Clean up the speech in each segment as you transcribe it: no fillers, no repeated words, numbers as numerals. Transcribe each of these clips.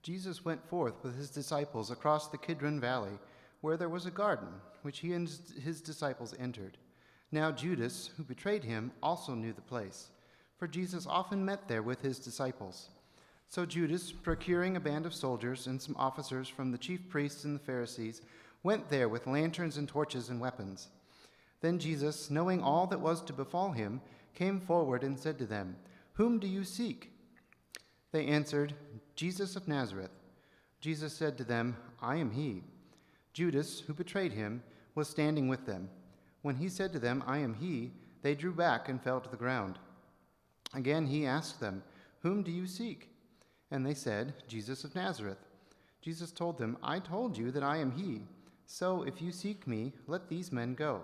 Jesus went forth with his disciples across the Kidron Valley, where there was a garden, which he and his disciples entered. Now Judas, who betrayed him, also knew the place, for Jesus often met there with his disciples. So Judas, procuring a band of soldiers and some officers from the chief priests and the Pharisees, went there with lanterns and torches and weapons. Then Jesus, knowing all that was to befall him, came forward and said to them, "Whom do you seek?" They answered, "Jesus of Nazareth." Jesus said to them, "I am he." Judas, who betrayed him, was standing with them. When he said to them, "I am he," they drew back and fell to the ground. Again he asked them, "Whom do you seek?" And they said, "Jesus of Nazareth." Jesus told them, "I told you that I am he. So if you seek me, let these men go."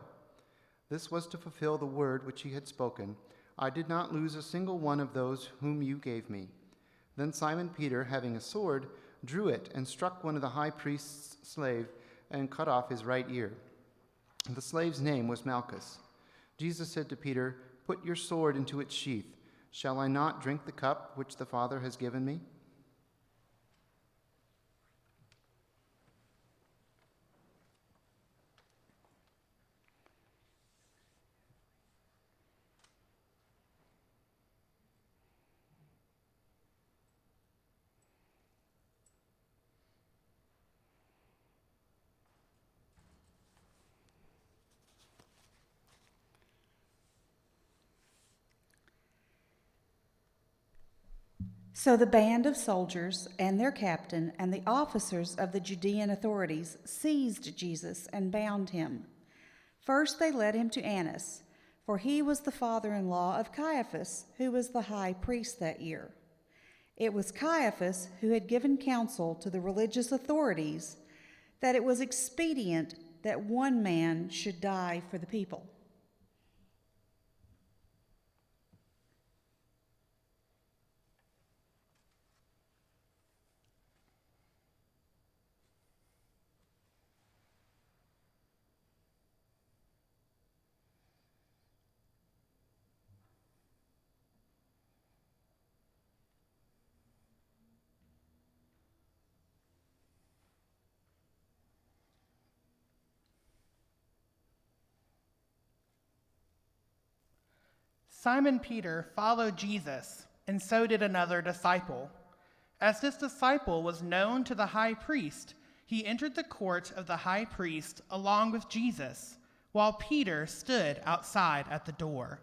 This was to fulfill the word which he had spoken, "I did not lose a single one of those whom you gave me." Then Simon Peter, having a sword, drew it and struck one of the high priest's slave and cut off his right ear. The slave's name was Malchus. Jesus said to Peter, "Put your sword into its sheath. Shall I not drink the cup which the Father has given me?" So the band of soldiers and their captain and the officers of the Judean authorities seized Jesus and bound him. First they led him to Annas, for he was the father-in-law of Caiaphas, who was the high priest that year. It was Caiaphas who had given counsel to the religious authorities that it was expedient that one man should die for the people. Simon Peter followed Jesus, and so did another disciple. As this disciple was known to the high priest, he entered the court of the high priest along with Jesus, while Peter stood outside at the door.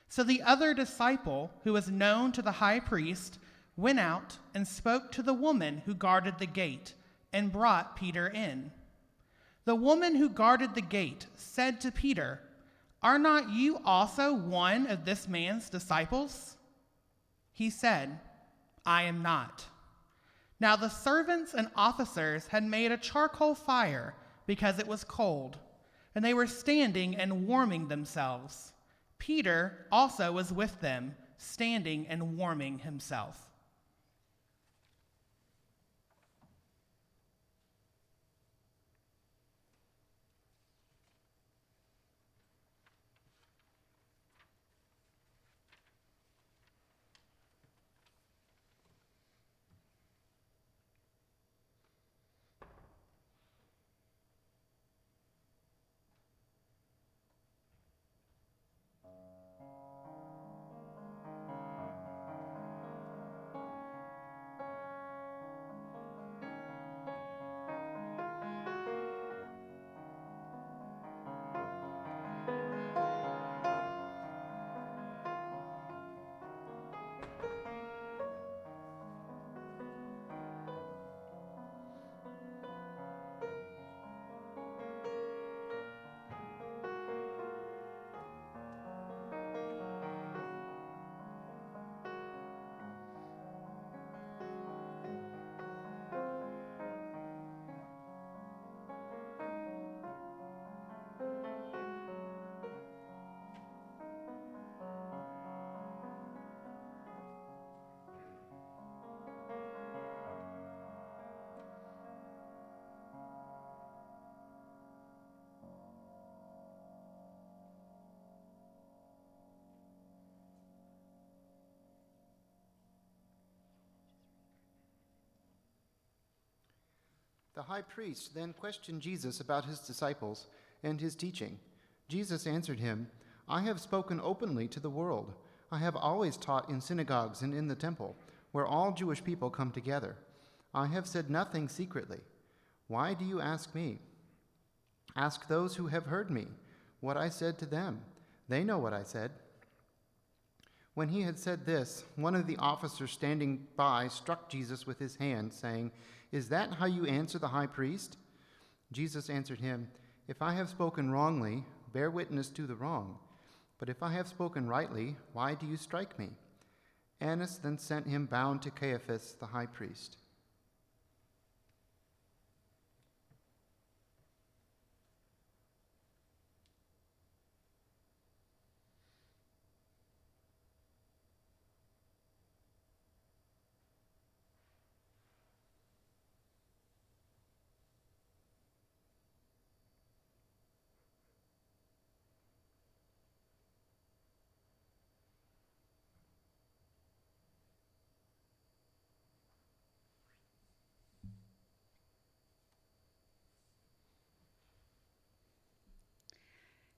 So the other disciple, who was known to the high priest, went out and spoke to the woman who guarded the gate and brought Peter in. The woman who guarded the gate said to Peter, "Are not you also one of this man's disciples?" He said, "I am not." Now the servants and officers had made a charcoal fire because it was cold, and they were standing and warming themselves. Peter also was with them, standing and warming himself. The high priest then questioned Jesus about his disciples and his teaching. Jesus answered him, "I have spoken openly to the world. I have always taught in synagogues and in the temple, where all Jewish people come together. I have said nothing secretly. Why do you ask me? Ask those who have heard me what I said to them. They know what I said." When he had said this, one of the officers standing by struck Jesus with his hand, saying, "Is that how you answer the high priest?" Jesus answered him, "If I have spoken wrongly, bear witness to the wrong. But if I have spoken rightly, why do you strike me?" Annas then sent him bound to Caiaphas, the high priest.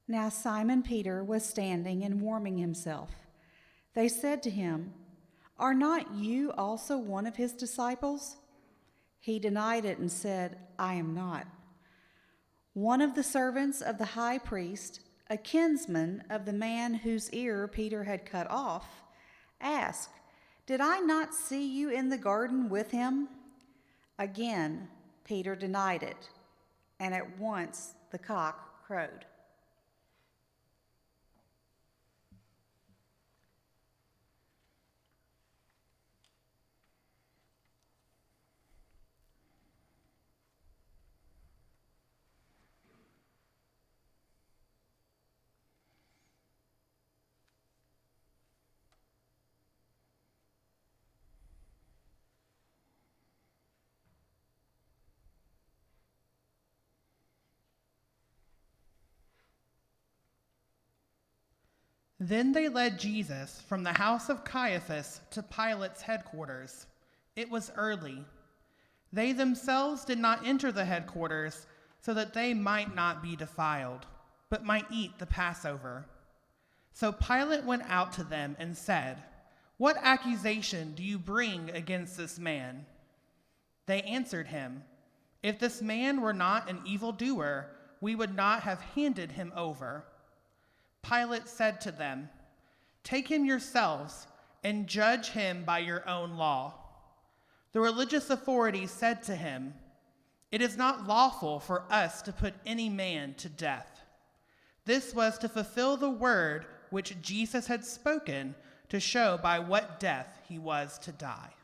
Now Simon Peter was standing and warming himself. They said to him, "Are not you also one of his disciples?" He denied it and said, "I am not." One of the servants of the high priest, a kinsman of the man whose ear Peter had cut off, asked, "Did I not see you in the garden with him?" Again, Peter denied it, and at once the cock crowed. Then they led Jesus from the house of Caiaphas to Pilate's headquarters. It was early. They themselves did not enter the headquarters so that they might not be defiled, but might eat the Passover. So Pilate went out to them and said, "What accusation do you bring against this man?" They answered him, "If this man were not an evildoer, we would not have handed him over." Pilate said to them, "Take him yourselves and judge him by your own law." The religious authorities said to him, "It is not lawful for us to put any man to death." This was to fulfill the word which Jesus had spoken to show by what death he was to die.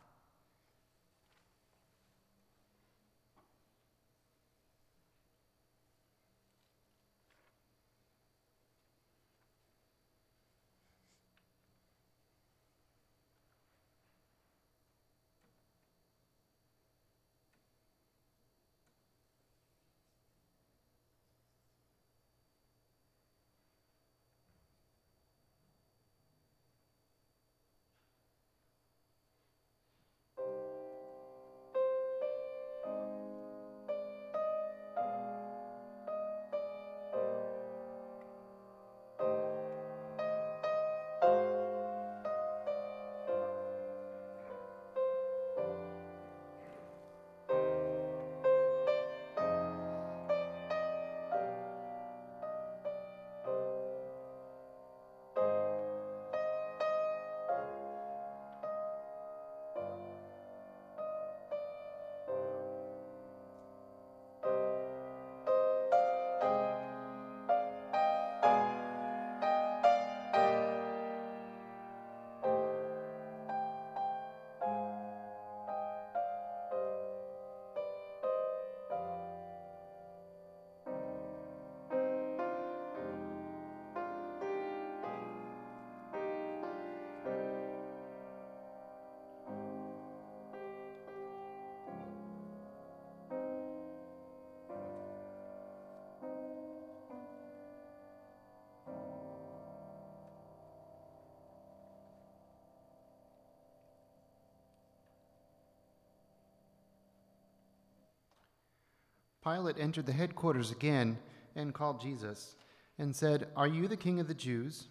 Pilate entered the headquarters again and called Jesus and said, "Are you the king of the Jews?"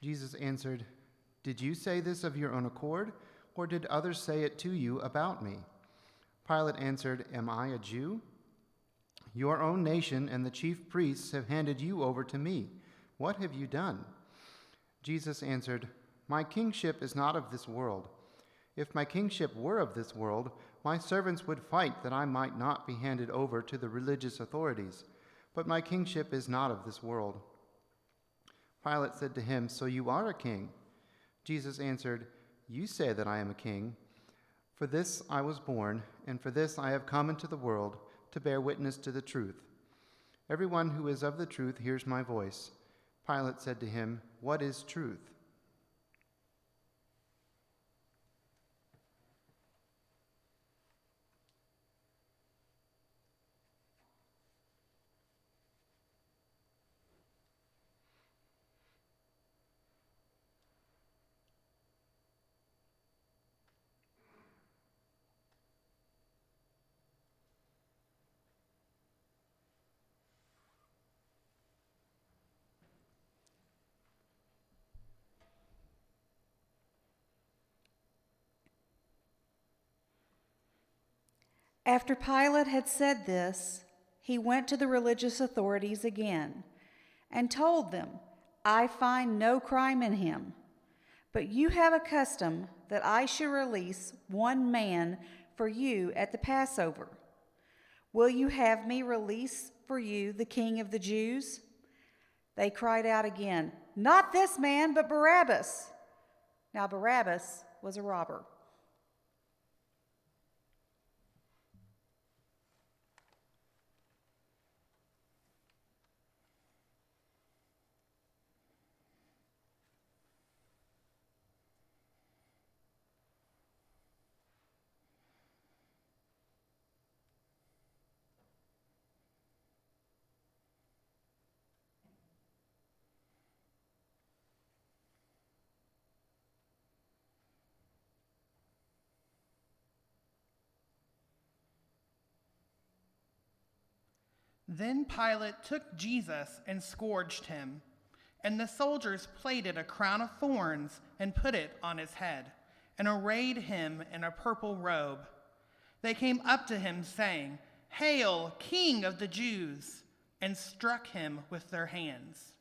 Jesus answered, "Did you say this of your own accord, or did others say it to you about me?" Pilate answered, "Am I a Jew? Your own nation and the chief priests have handed you over to me. What have you done?" Jesus answered, "My kingship is not of this world. If my kingship were of this world, my servants would fight that I might not be handed over to the religious authorities. But my kingship is not of this world." Pilate said to him, "So you are a king?" Jesus answered, "You say that I am a king. For this I was born, and for this I have come into the world, to bear witness to the truth. Everyone who is of the truth hears my voice." Pilate said to him, "What is truth?" After Pilate had said this, he went to the religious authorities again and told them, "I find no crime in him. But you have a custom that I should release one man for you at the Passover. Will you have me release for you the King of the Jews?" They cried out again, "Not this man, but Barabbas." Now Barabbas was a robber. Then Pilate took Jesus and scourged him, and the soldiers plaited a crown of thorns and put it on his head, and arrayed him in a purple robe. They came up to him, saying, "Hail, King of the Jews!" and struck him with their hands.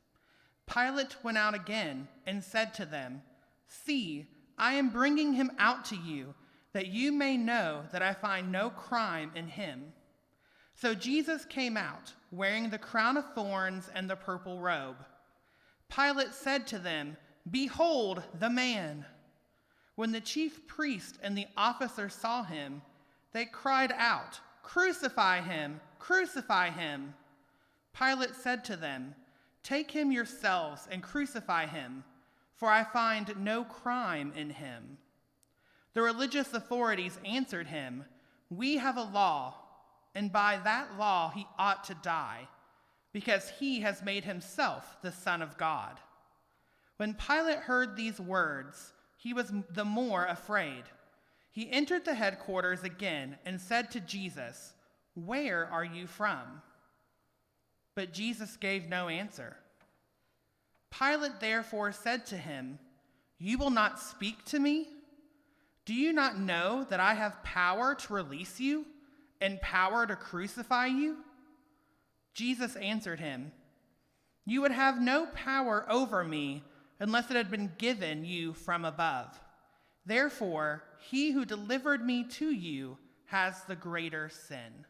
Pilate went out again and said to them, "See, I am bringing him out to you, that you may know that I find no crime in him." So Jesus came out, wearing the crown of thorns and the purple robe. Pilate said to them, "Behold the man." When the chief priest and the officers saw him, they cried out, "Crucify him! Crucify him!" Pilate said to them, "Take him yourselves and crucify him, for I find no crime in him." The religious authorities answered him, "We have a law, and by that law he ought to die, because he has made himself the Son of God." When Pilate heard these words, he was the more afraid. He entered the headquarters again and said to Jesus, "Where are you from?" But Jesus gave no answer. Pilate therefore said to him, "You will not speak to me? Do you not know that I have power to release you and power to crucify you?" Jesus answered him, "You would have no power over me unless it had been given you from above. Therefore, he who delivered me to you has the greater sin."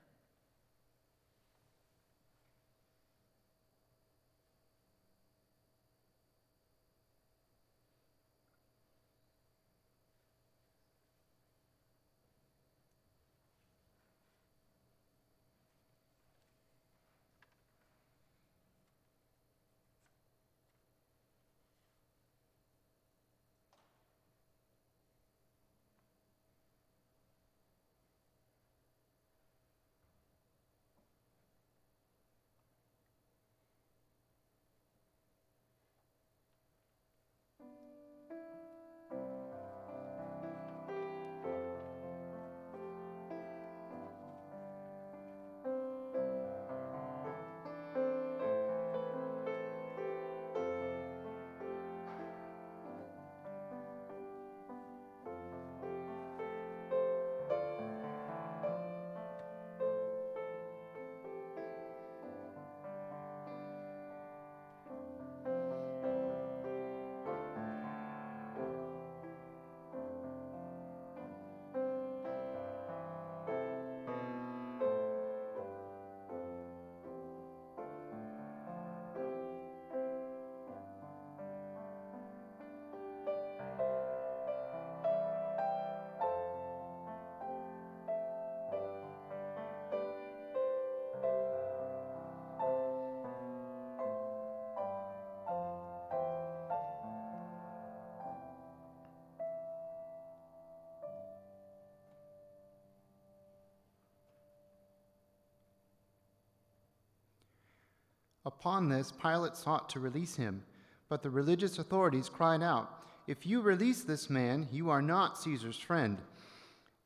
Upon this, Pilate sought to release him, but the religious authorities cried out, "If you release this man, you are not Caesar's friend.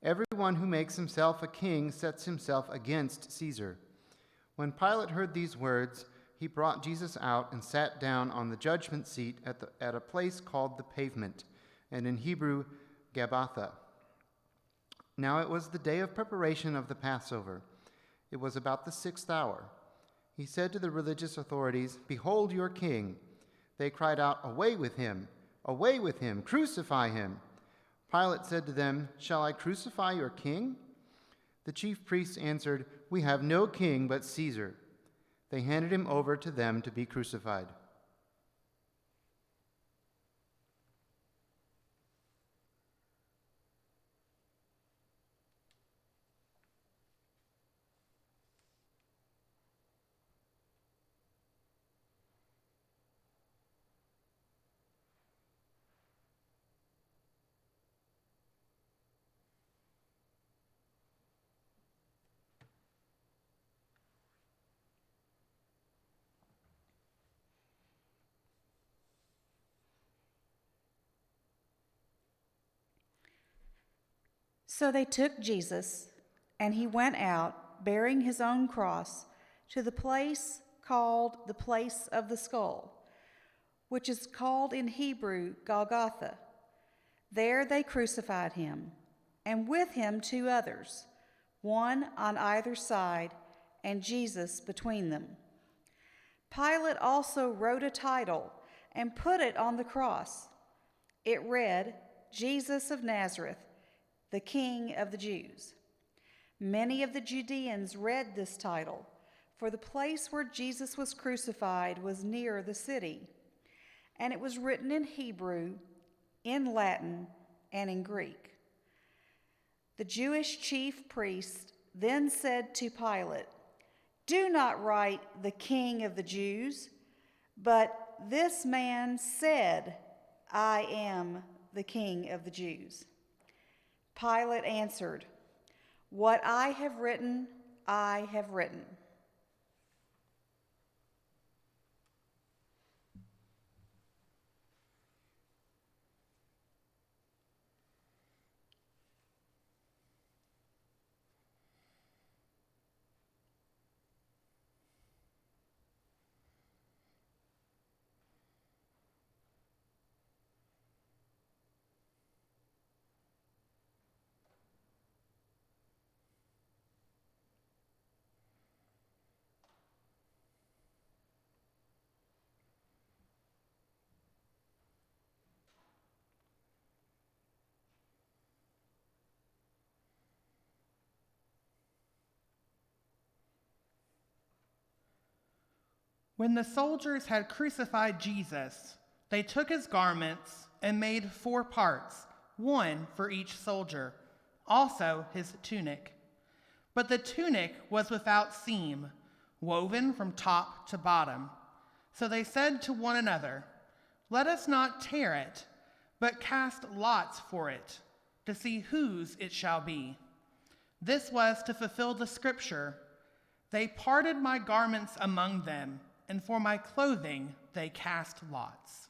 Everyone who makes himself a king sets himself against Caesar." When Pilate heard these words, he brought Jesus out and sat down on the judgment seat at a place called the Pavement, and in Hebrew, Gabbatha. Now it was the day of preparation of the Passover. It was about the 6th hour. He said to the religious authorities, "Behold your king." They cried out, "Away with him! Away with him! Crucify him!" Pilate said to them, "Shall I crucify your king?" The chief priests answered, "We have no king but Caesar." They handed him over to them to be crucified. So they took Jesus, and he went out, bearing his own cross, to the place called the Place of the Skull, which is called in Hebrew Golgotha. There they crucified him, and with him 2 others, one on either side, and Jesus between them. Pilate also wrote a title and put it on the cross. It read, "Jesus of Nazareth, the King of the Jews." Many of the Judeans read this title, for the place where Jesus was crucified was near the city, and it was written in Hebrew, in Latin, and in Greek. The Jewish chief priest then said to Pilate, "Do not write the King of the Jews, but this man said, 'I am the King of the Jews.'" Pilate answered, "What I have written, I have written." When the soldiers had crucified Jesus, they took his garments and made 4 parts, one for each soldier, also his tunic. But the tunic was without seam, woven from top to bottom. So they said to one another, "Let us not tear it, but cast lots for it, to see whose it shall be." This was to fulfill the scripture, "They parted my garments among them, and for my clothing they cast lots."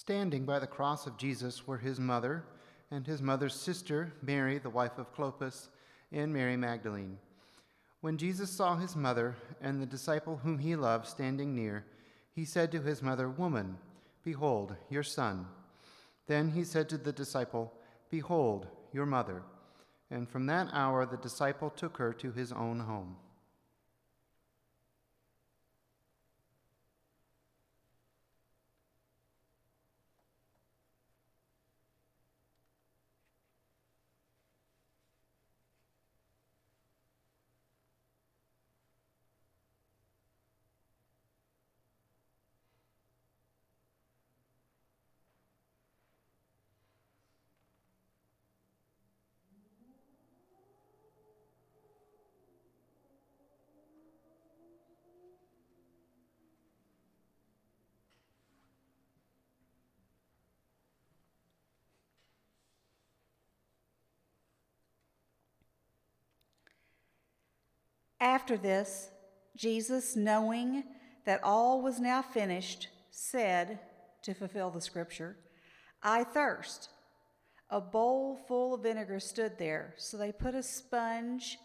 Standing by the cross of Jesus were his mother and his mother's sister, Mary, the wife of Clopas, and Mary Magdalene. When Jesus saw his mother and the disciple whom he loved standing near, he said to his mother, "Woman, behold, your son." Then he said to the disciple, "Behold, your mother." And from that hour the disciple took her to his own home. After this, Jesus, knowing that all was now finished, said, to fulfill the scripture, "I thirst." A bowl full of vinegar stood there, so they put a sponge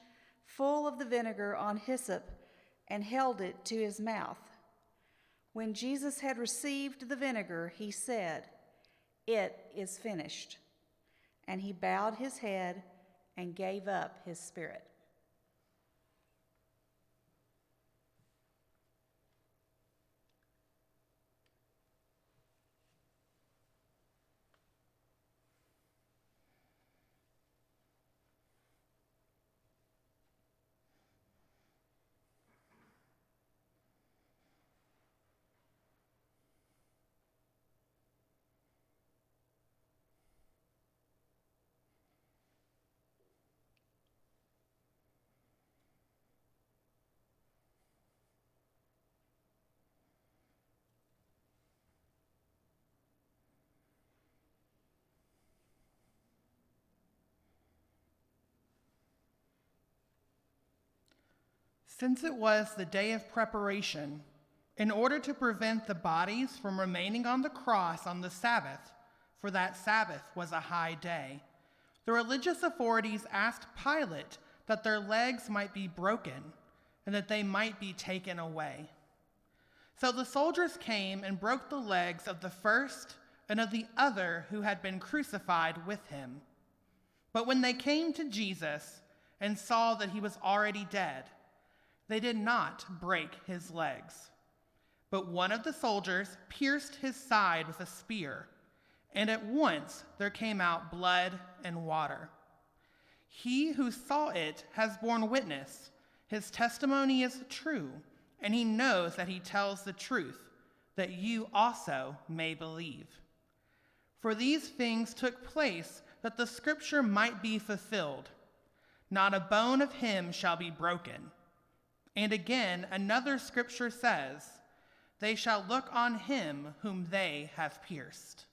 full of the vinegar on hyssop and held it to his mouth. When Jesus had received the vinegar, he said, "It is finished." And he bowed his head and gave up his spirit. Since it was the day of preparation, in order to prevent the bodies from remaining on the cross on the Sabbath, for that Sabbath was a high day, the religious authorities asked Pilate that their legs might be broken and that they might be taken away. So the soldiers came and broke the legs of the first and of the other who had been crucified with him. But when they came to Jesus and saw that he was already dead, they did not break his legs. But one of the soldiers pierced his side with a spear, and at once there came out blood and water. He who saw it has borne witness. His testimony is true, and he knows that he tells the truth, that you also may believe. For these things took place that the scripture might be fulfilled. Not a bone of him shall be broken. And again, another scripture says, they shall look on him whom they have pierced.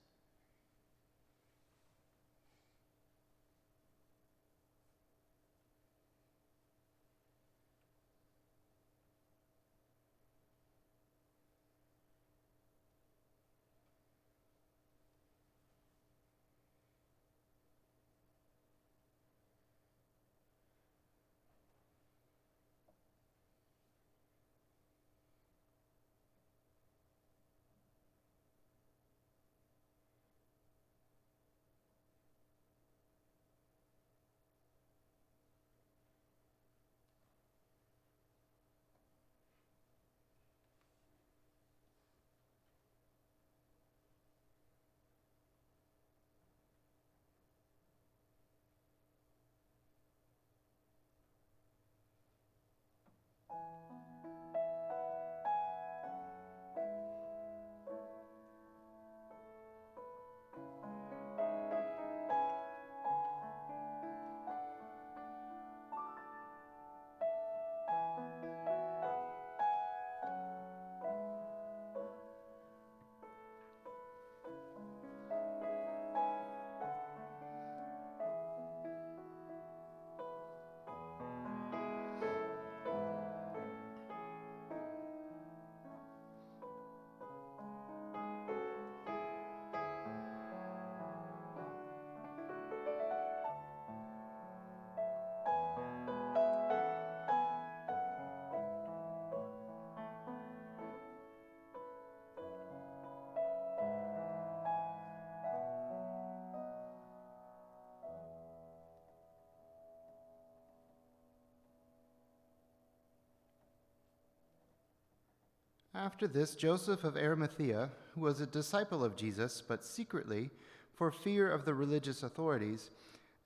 After this, Joseph of Arimathea, who was a disciple of Jesus, but secretly, for fear of the religious authorities,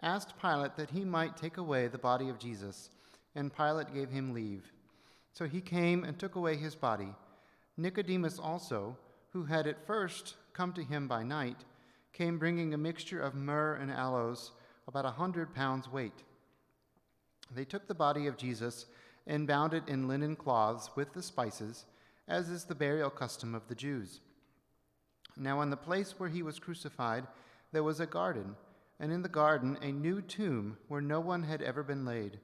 asked Pilate that he might take away the body of Jesus, and Pilate gave him leave. So he came and took away his body. Nicodemus also, who had at first come to him by night, came bringing a mixture of myrrh and aloes, about 100 pounds weight. They took the body of Jesus and bound it in linen cloths with the spices, as is the burial custom of the Jews. Now in the place where he was crucified there was a garden, and in the garden a new tomb where no one had ever been laid.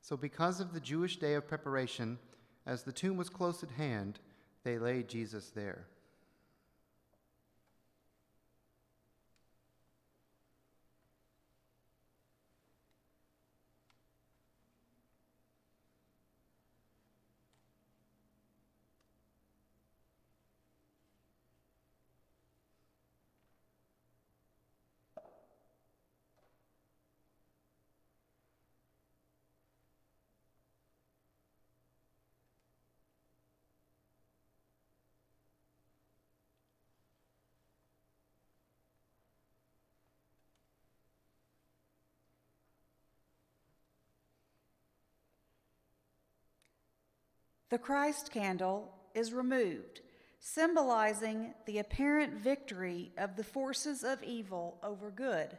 So because of the Jewish day of preparation, as the tomb was close at hand, they laid Jesus there. The Christ candle is removed, symbolizing the apparent victory of the forces of evil over good.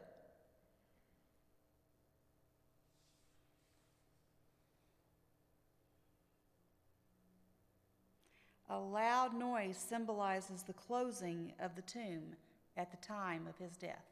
A loud noise symbolizes the closing of the tomb at the time of his death.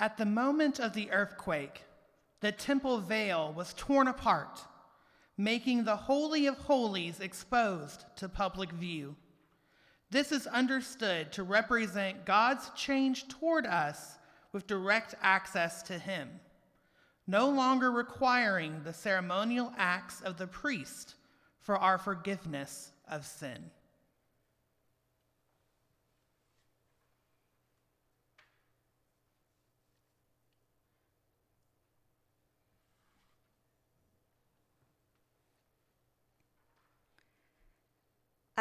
At the moment of the earthquake, the temple veil was torn apart, making the Holy of Holies exposed to public view. This is understood to represent God's change toward us with direct access to him, no longer requiring the ceremonial acts of the priest for our forgiveness of sin.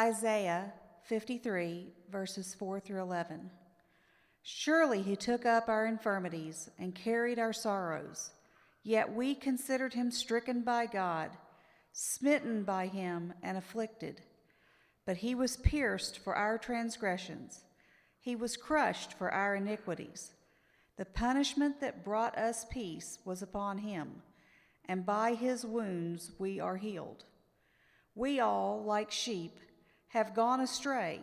Isaiah 53, verses 4 through 11. Surely he took up our infirmities and carried our sorrows, yet we considered him stricken by God, smitten by him and afflicted. But he was pierced for our transgressions, he was crushed for our iniquities. The punishment that brought us peace was upon him, and by his wounds we are healed. We all, like sheep, have gone astray.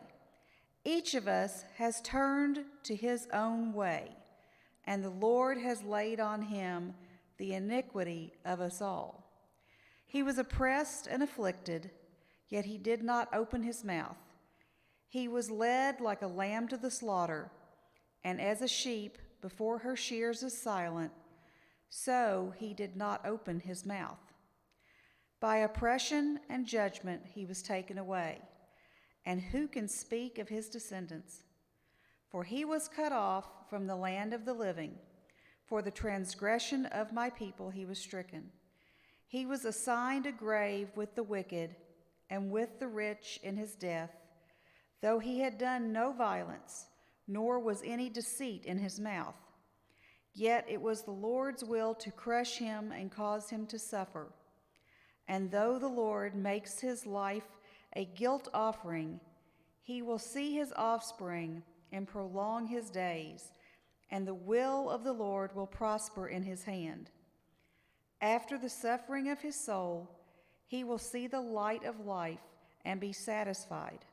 Each of us has turned to his own way, and the Lord has laid on him the iniquity of us all. He was oppressed and afflicted, yet he did not open his mouth. He was led like a lamb to the slaughter, and as a sheep before her shears is silent, so he did not open his mouth. By oppression and judgment he was taken away. And who can speak of his descendants? For he was cut off from the land of the living. For the transgression of my people he was stricken. He was assigned a grave with the wicked and with the rich in his death, though he had done no violence, nor was any deceit in his mouth. Yet it was the Lord's will to crush him and cause him to suffer. And though the Lord makes his life a guilt offering, he will see his offspring and prolong his days, and the will of the Lord will prosper in his hand. After the suffering of his soul, he will see the light of life and be satisfied.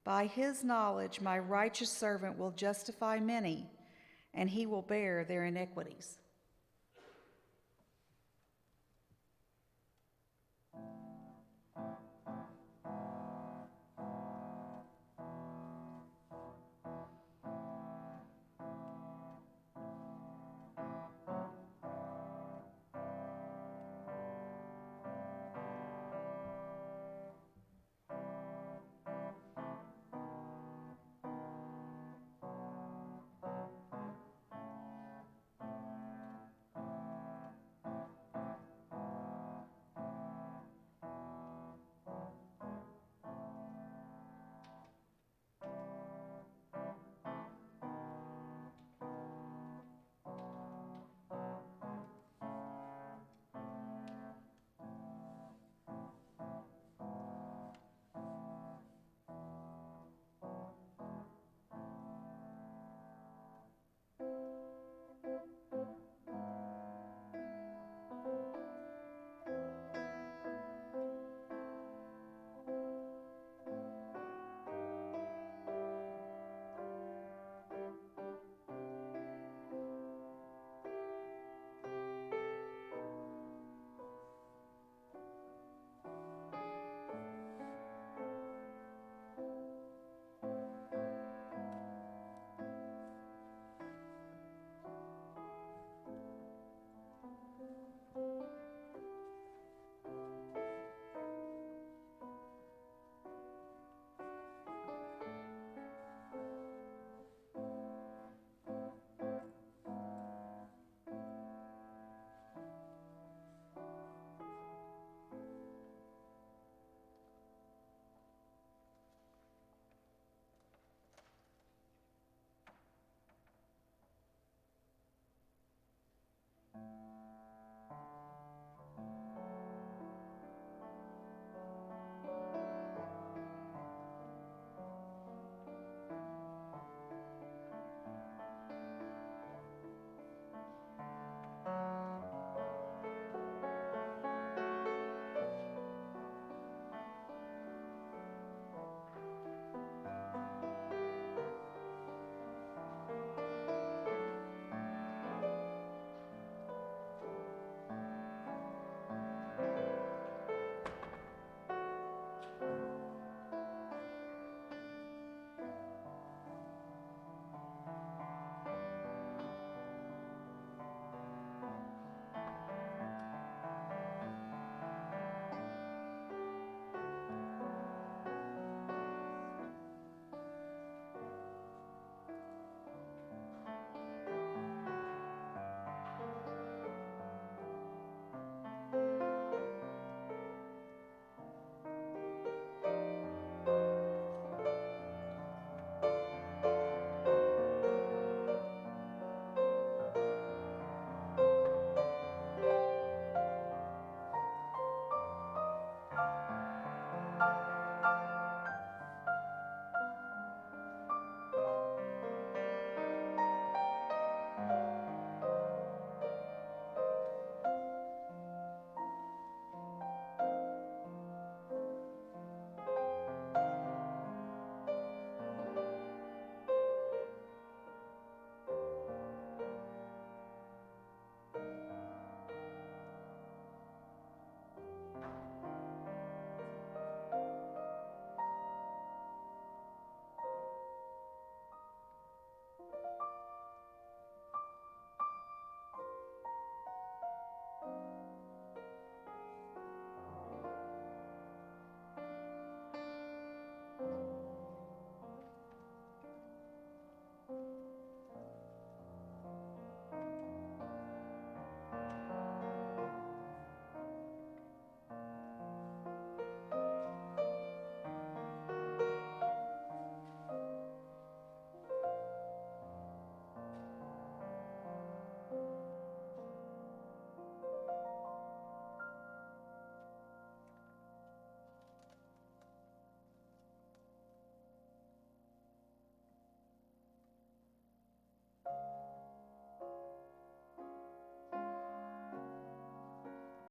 By his knowledge, my righteous servant will justify many, and he will bear their iniquities.